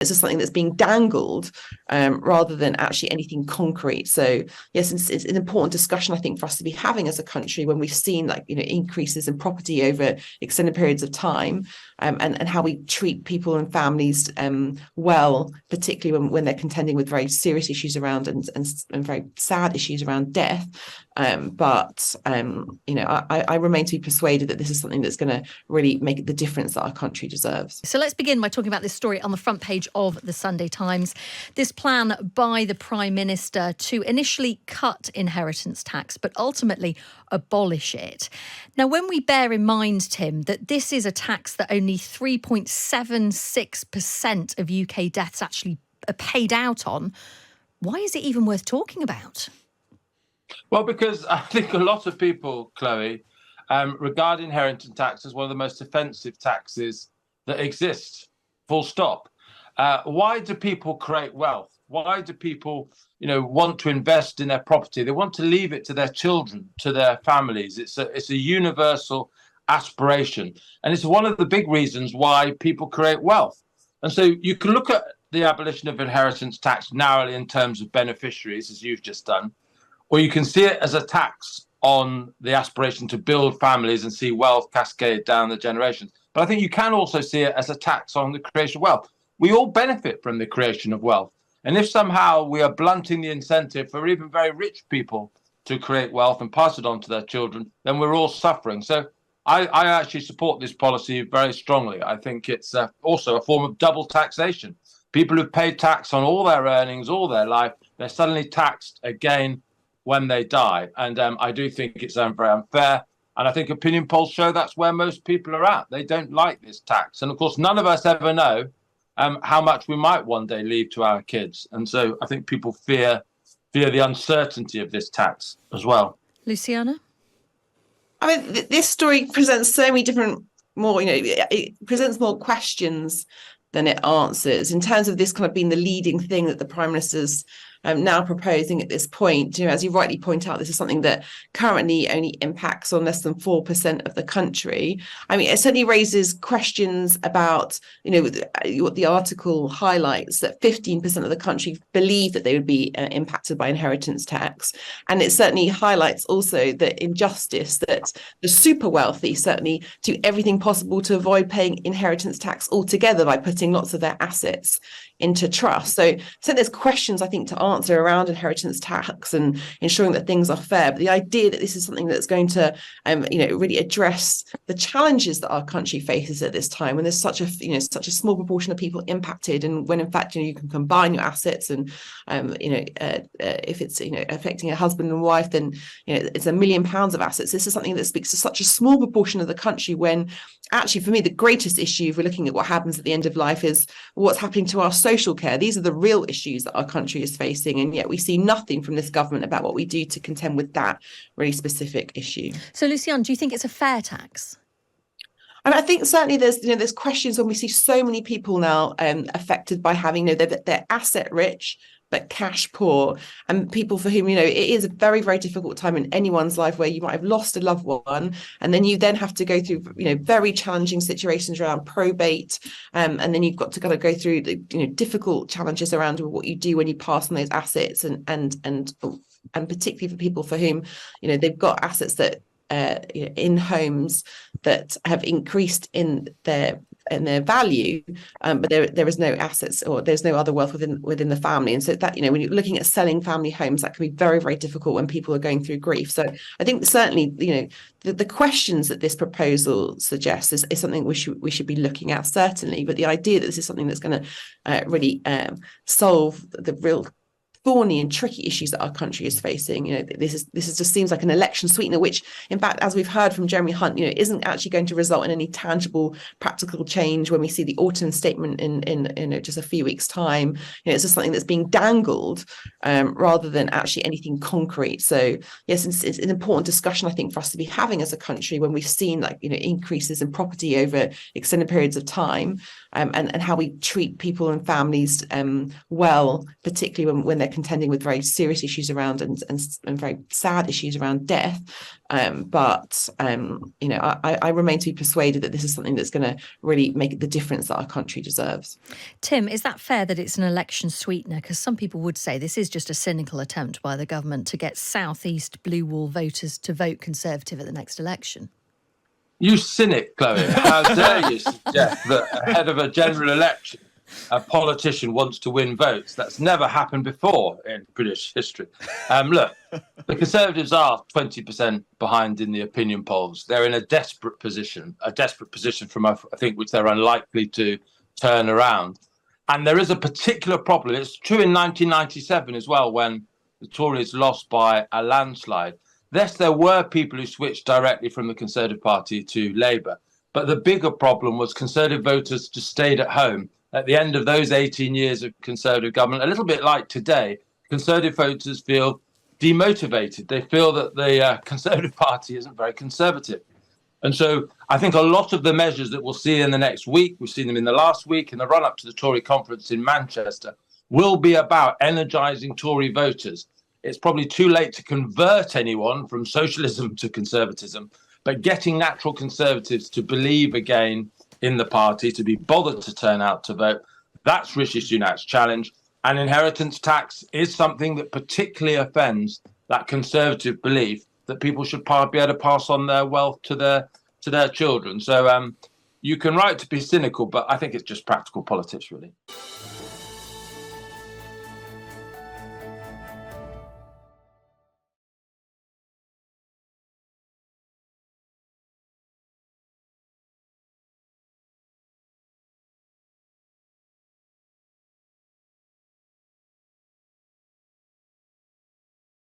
It's just something that's being dangled rather than actually anything concrete. So yes, it's an important discussion, I think, for us to be having as a country when we've seen increases in property over extended periods of time, and how we treat people and families well, particularly when they're contending with very serious issues around and very sad issues around death. I remain to be persuaded that this is something that's going to really make the difference that our country deserves. So let's begin by talking about this story on the front page of the Sunday Times. This plan by the Prime Minister to initially cut inheritance tax, but ultimately abolish it. Now, when we bear in mind, Tim, that this is a tax that only 3.76% of UK deaths actually are paid out on, why is it even worth talking about? Well, because I think a lot of people, Chloe, regard inheritance tax as one of the most offensive taxes that exist, full stop. Why do people create wealth? Why do people, want to invest in their property? They want to leave it to their children, to their families. It's a universal aspiration. And it's one of the big reasons why people create wealth. And so you can look at the abolition of inheritance tax narrowly in terms of beneficiaries, as you've just done, or you can see it as a tax on the aspiration to build families and see wealth cascade down the generations. But I think you can also see it as a tax on the creation of wealth. We all benefit from the creation of wealth. And if somehow we are blunting the incentive for even very rich people to create wealth and pass it on to their children, then we're all suffering. So I actually support this policy very strongly. I think it's also a form of double taxation. People who've paid tax on all their earnings, all their life, they're suddenly taxed again when they die. And I do think it's very unfair. And I think opinion polls show that's where most people are at. They don't like this tax. And of course, none of us ever know how much we might one day leave to our kids. And so I think people fear the uncertainty of this tax as well. Luciana? I mean, this story presents so many different it presents more questions than it answers in terms of this kind of being the leading thing that the Prime Minister's now proposing at this point. As you rightly point out, this is something that currently only impacts on less than 4% of the country. I mean, it certainly raises questions about, what the article highlights, that 15% of the country believe that they would be impacted by inheritance tax. And it certainly highlights also the injustice that the super wealthy certainly do everything possible to avoid paying inheritance tax altogether by putting lots of their assets into trust. So there's questions, I think, to answer around inheritance tax and ensuring that things are fair. But the idea that this is something that's going to, really address the challenges that our country faces at this time, when there's such a small proportion of people impacted, and when in fact, you can combine your assets, and if it's affecting a husband and wife, then it's £1 million of assets. This is something that speaks to such a small proportion of the country, when actually, for me, the greatest issue, if we're looking at what happens at the end of life, is what's happening to our social care. These are the real issues that our country is facing, and yet we see nothing from this government about what we do to contend with that really specific issue. So, Luciane, do you think it's a fair tax? And I think certainly there's questions when we see so many people now affected by having, they're asset rich but cash poor, and people for whom, it is a very, very difficult time in anyone's life where you might have lost a loved one, and then you then have to go through, very challenging situations around probate, and then you've got to kind of go through the, difficult challenges around what you do when you pass on those assets, and particularly for people for whom, they've got assets that in homes that have increased in their value, but there is no assets, or there's no other wealth within the family. And so that, when you're looking at selling family homes, that can be very, very difficult when people are going through grief. So I think certainly, the questions that this proposal suggests is something we should be looking at, certainly. But the idea that this is something that's going to really solve the real thorny and tricky issues that our country is facing. This is just seems like an election sweetener, which, in fact, as we've heard from Jeremy Hunt, isn't actually going to result in any tangible, practical change when we see the autumn statement in just a few weeks' time. It's just something that's being dangled rather than actually anything concrete. So yes, it's an important discussion, I think, for us to be having as a country when we've seen increases in property over extended periods of time, and how we treat people and families well, particularly when they're contending with very serious issues around and very sad issues around death. But I remain to be persuaded that this is something that's going to really make the difference that our country deserves. Tim, is that fair that it's an election sweetener? Because some people would say this is just a cynical attempt by the government to get South East Blue Wall voters to vote Conservative at the next election. You cynic, Chloe. How dare you suggest that ahead of a general election, a politician wants to win votes? That's never happened before in British history. Look, the Conservatives are 20% behind in the opinion polls. They're in a desperate position from, I think, which they're unlikely to turn around. And there is a particular problem. It's true in 1997 as well, when the Tories lost by a landslide. Yes, there were people who switched directly from the Conservative Party to Labour. But the bigger problem was Conservative voters just stayed at home. At the end of those 18 years of Conservative government, a little bit like today, Conservative voters feel demotivated. They feel that the Conservative Party isn't very conservative. And so I think a lot of the measures that we'll see in the next week, we've seen them in the last week, in the run-up to the Tory conference in Manchester, will be about energising Tory voters. It's probably too late to convert anyone from socialism to conservatism, but getting natural Conservatives to believe again in the party, to be bothered to turn out to vote, that's Rishi Sunak's challenge. And inheritance tax is something that particularly offends that Conservative belief that people should be able to pass on their wealth to their children. So you can write to be cynical, but I think it's just practical politics, really.